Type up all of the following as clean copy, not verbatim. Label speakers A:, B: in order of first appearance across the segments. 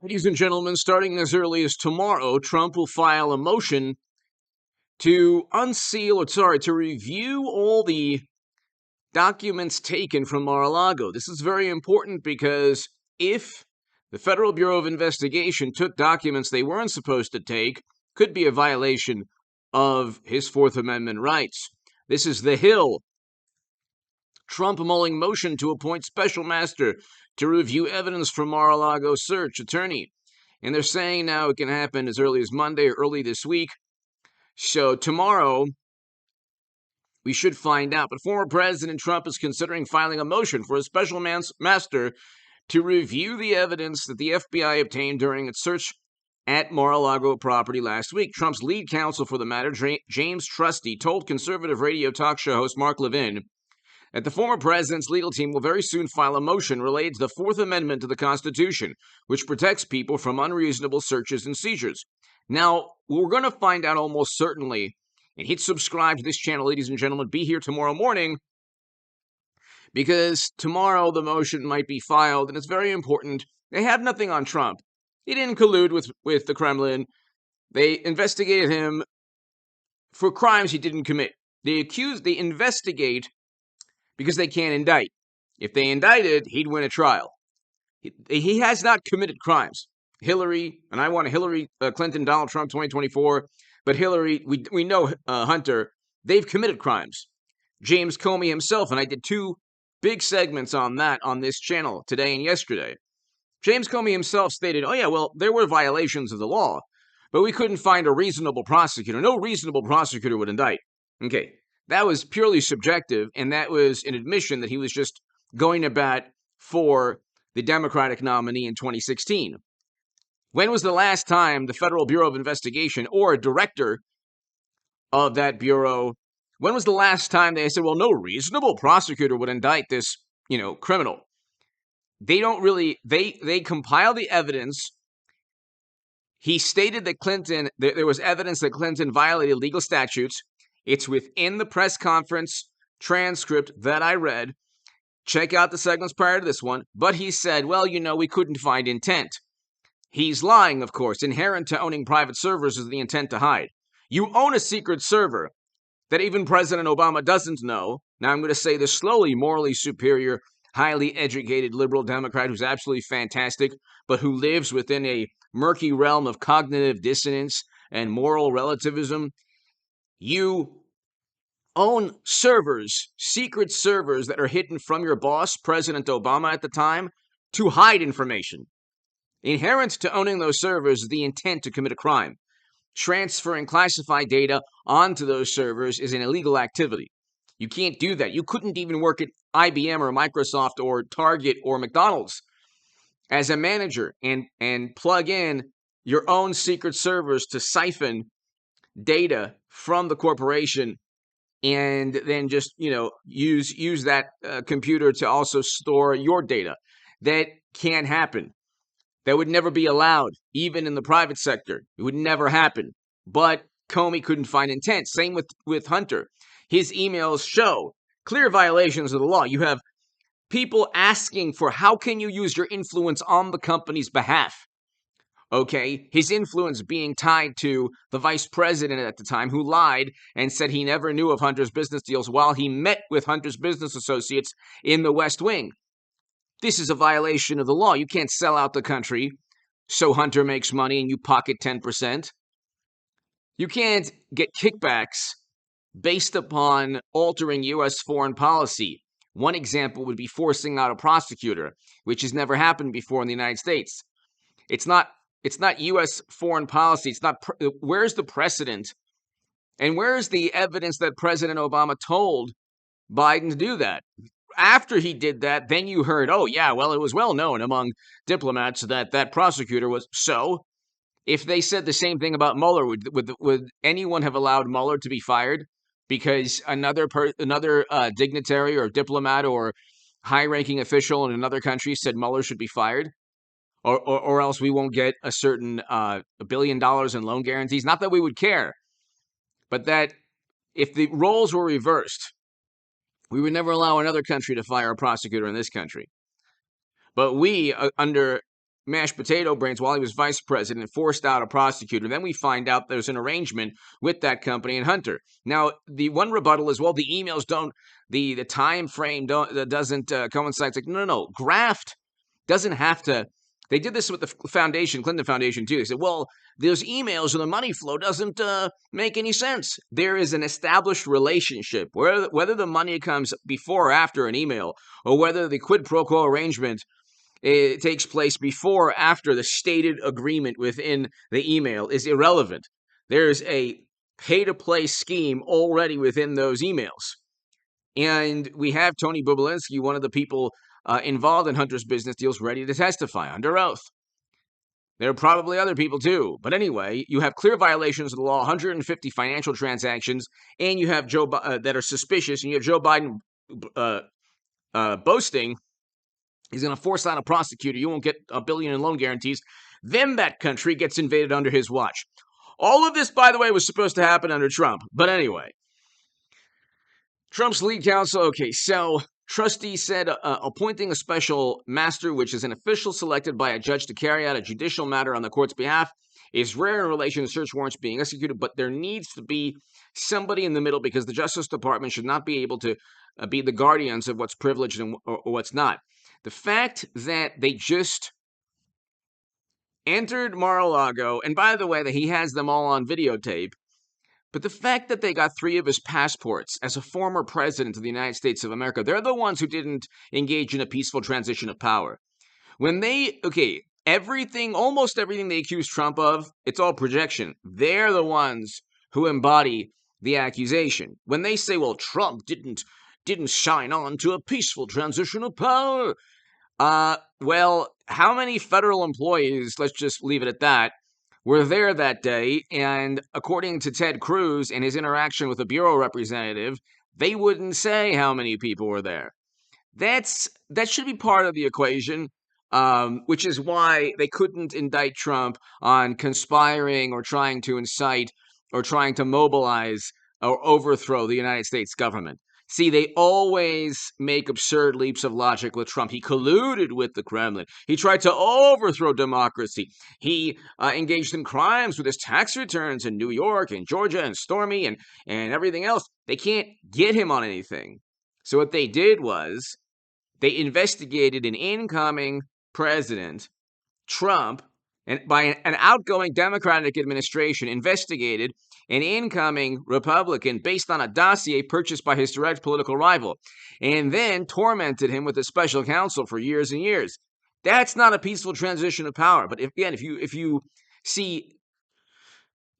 A: Ladies and gentlemen, starting as early as tomorrow, Trump will file a motion to to review all the documents taken from Mar-a-Lago. This is very important because if the Federal Bureau of Investigation took documents they weren't supposed to take, could be a violation of his Fourth Amendment rights. This is the Hill. Trump mulling motion to appoint special master to review evidence from Mar-a-Lago search attorney. And they're saying now it can happen as early as Monday or early this week. So tomorrow, we should find out. But former President Trump is considering filing a motion for a special master to review the evidence that the FBI obtained during its search at Mar-a-Lago property last week. Trump's lead counsel for the matter, James Trusty, told conservative radio talk show host Mark Levin that the former president's legal team will very soon file a motion related to the Fourth Amendment to the Constitution, which protects people from unreasonable searches and seizures. Now, we're going to find out almost certainly, and hit subscribe to this channel, ladies and gentlemen. Be here tomorrow morning, because tomorrow the motion might be filed, and it's very important. They have nothing on Trump. He didn't collude with the Kremlin. They investigated him for crimes he didn't commit. They investigate because they can't indict. If they indicted, he'd win a trial. He has not committed crimes. Hillary, and I want a Hillary Clinton, Donald Trump 2024, but Hillary, we know Hunter, they've committed crimes. James Comey himself, and I did two big segments on that on this channel today and yesterday. James Comey himself stated, oh yeah, well, there were violations of the law, but we couldn't find a reasonable prosecutor. No reasonable prosecutor would indict. Okay, that was purely subjective, and that was an admission that he was just going to bat for the Democratic nominee in 2016. When was the last time the Federal Bureau of Investigation or a director of that bureau, when was the last time they said, well, no reasonable prosecutor would indict this, criminal? They don't really, they compile the evidence. He stated that there was evidence that Clinton violated legal statutes. It's within the press conference transcript that I read. Check out the segments prior to this one. But he said, well, we couldn't find intent. He's lying, of course. Inherent to owning private servers is the intent to hide. You own a secret server that even President Obama doesn't know. Now I'm going to say this slowly, morally superior, highly educated liberal Democrat who's absolutely fantastic, but who lives within a murky realm of cognitive dissonance and moral relativism. You own servers, secret servers that are hidden from your boss, President Obama at the time, to hide information. Inherent to owning those servers is the intent to commit a crime. Transferring classified data onto those servers is an illegal activity. You can't do that. You couldn't even work at IBM or Microsoft or Target or McDonald's as a manager and plug in your own secret servers to siphon data from the corporation and then just, use that computer to also store your data. That can't happen. That would never be allowed, even in the private sector. It would never happen. But Comey couldn't find intent. Same with Hunter. His emails show clear violations of the law. You have people asking for how can you use your influence on the company's behalf? Okay, his influence being tied to the vice president at the time who lied and said he never knew of Hunter's business deals while he met with Hunter's business associates in the West Wing. This is a violation of the law. You can't sell out the country so Hunter makes money and you pocket 10%. You can't get kickbacks based upon altering U.S. foreign policy. One example would be forcing out a prosecutor, which has never happened before in the United States. It's not U.S. foreign policy. It's not. Where's the precedent? And where's the evidence that President Obama told Biden to do that? After he did that, then you heard, oh, yeah, well, it was well known among diplomats that prosecutor was. So if they said the same thing about Mueller, would anyone have allowed Mueller to be fired because another dignitary or diplomat or high-ranking official in another country said Mueller should be fired? Or else we won't get a certain $1 billion in loan guarantees? Not that we would care, but that if the roles were reversed, we would never allow another country to fire a prosecutor in this country. But we, under mashed potato brains while he was vice president and forced out a prosecutor. Then we find out there's an arrangement with that company and Hunter. Now, the one rebuttal is, well, the emails don't, the time frame doesn't coincide. It's like, no. Graft doesn't have to. They did this with the foundation, Clinton Foundation, too. They said, well, those emails and the money flow doesn't make any sense. There is an established relationship, whether the money comes before or after an email, or whether the quid pro quo arrangement takes place before or after the stated agreement within the email is irrelevant. There's a pay-to-play scheme already within those emails. And we have Tony Bobulinski, one of the people involved in Hunter's business deals, ready to testify under oath. There are probably other people too. But anyway, you have clear violations of the law, 150 financial transactions, and you have that are suspicious, and you have Joe Biden boasting he's going to force out a prosecutor. You won't get $1 billion in loan guarantees. Then that country gets invaded under his watch. All of this, by the way, was supposed to happen under Trump. But anyway, Trump's lead counsel. Okay, so trustee said appointing a special master, which is an official selected by a judge to carry out a judicial matter on the court's behalf, is rare in relation to search warrants being executed, but there needs to be somebody in the middle because the Justice Department should not be able to be the guardians of what's privileged and or what's not. The fact that they just entered Mar-a-Lago, and by the way, that he has them all on videotape, but the fact that they got 3 of his passports as a former president of the United States of America, they're the ones who didn't engage in a peaceful transition of power. When they, almost everything they accuse Trump of, it's all projection. They're the ones who embody the accusation. When they say, well, Trump didn't sign on to a peaceful transition of power. Well, how many federal employees, let's just leave it at that, were there that day? And according to Ted Cruz and his interaction with a bureau representative, they wouldn't say how many people were there. That should be part of the equation, which is why they couldn't indict Trump on conspiring or trying to incite or trying to mobilize or overthrow the United States government. See, they always make absurd leaps of logic with Trump. He colluded with the Kremlin. He tried to overthrow democracy. He engaged in crimes with his tax returns in New York and Georgia and Stormy and everything else. They can't get him on anything. So what they did was they investigated an incoming president, Trump, and by an outgoing Democratic administration, investigated an incoming Republican based on a dossier purchased by his direct political rival, and then tormented him with a special counsel for years and years. That's not a peaceful transition of power. But if you see,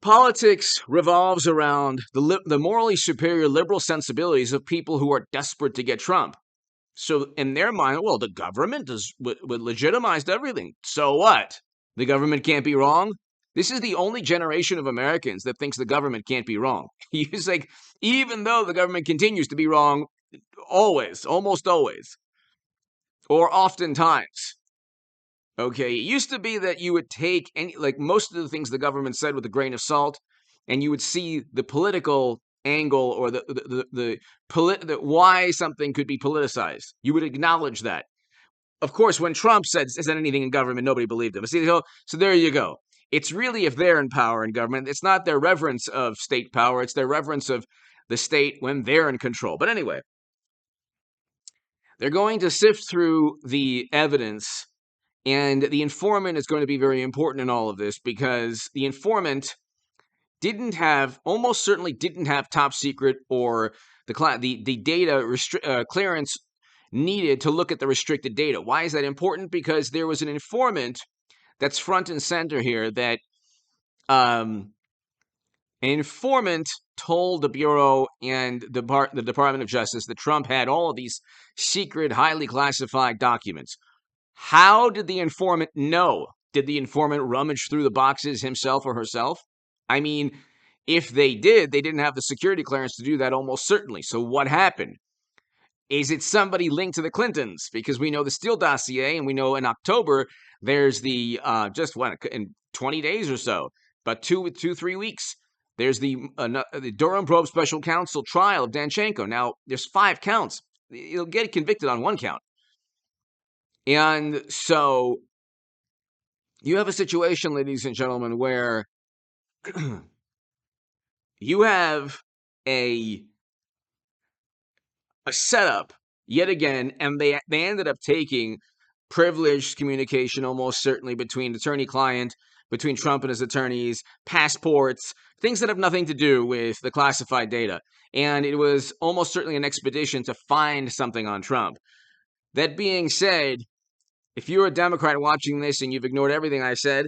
A: politics revolves around the morally superior liberal sensibilities of people who are desperate to get Trump. So in their mind, well, the government would legitimized everything. So what? The government can't be wrong? This is the only generation of Americans that thinks the government can't be wrong. It's like, even though the government continues to be wrong always, almost always, or oftentimes. Okay, it used to be that you would take most of the things the government said with a grain of salt, and you would see the political angle or the why something could be politicized. You would acknowledge that. Of course, when Trump said anything in government, nobody believed him. So there you go. It's really if they're in power in government. It's not their reverence of state power. It's their reverence of the state when they're in control. But anyway, they're going to sift through the evidence, and the informant is going to be very important in all of this because the informant almost certainly didn't have top secret or the data clearance needed to look at the restricted data. Why is that important? Because there was an informant that's front and center here that an informant told the Bureau and the Department of Justice that Trump had all of these secret, highly classified documents. How did the informant know? Did the informant rummage through the boxes himself or herself? I mean, if they did, they didn't have the security clearance to do that almost certainly. So what happened? Is it somebody linked to the Clintons? Because we know the Steele dossier, and we know in October there's the in 20 days or so, but 3 weeks. There's the Durham probe special counsel trial of Danchenko. Now there's 5 counts. He'll get convicted on 1 count, and so you have a situation, ladies and gentlemen, where you have a setup yet again, and they ended up taking privileged communication almost certainly between attorney-client, between Trump and his attorneys, passports, things that have nothing to do with the classified data. And it was almost certainly an expedition to find something on Trump. That being said, if you're a Democrat watching this and you've ignored everything I said,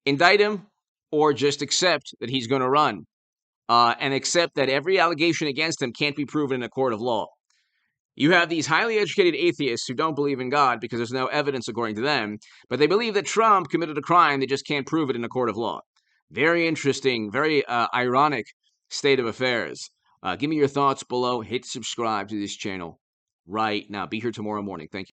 A: indict him or just accept that he's going to run and accept that every allegation against him can't be proven in a court of law. You have these highly educated atheists who don't believe in God because there's no evidence according to them, but they believe that Trump committed a crime. They just can't prove it in a court of law. Very interesting, very ironic state of affairs. Give me your thoughts below. Hit subscribe to this channel right now. Be here tomorrow morning. Thank you.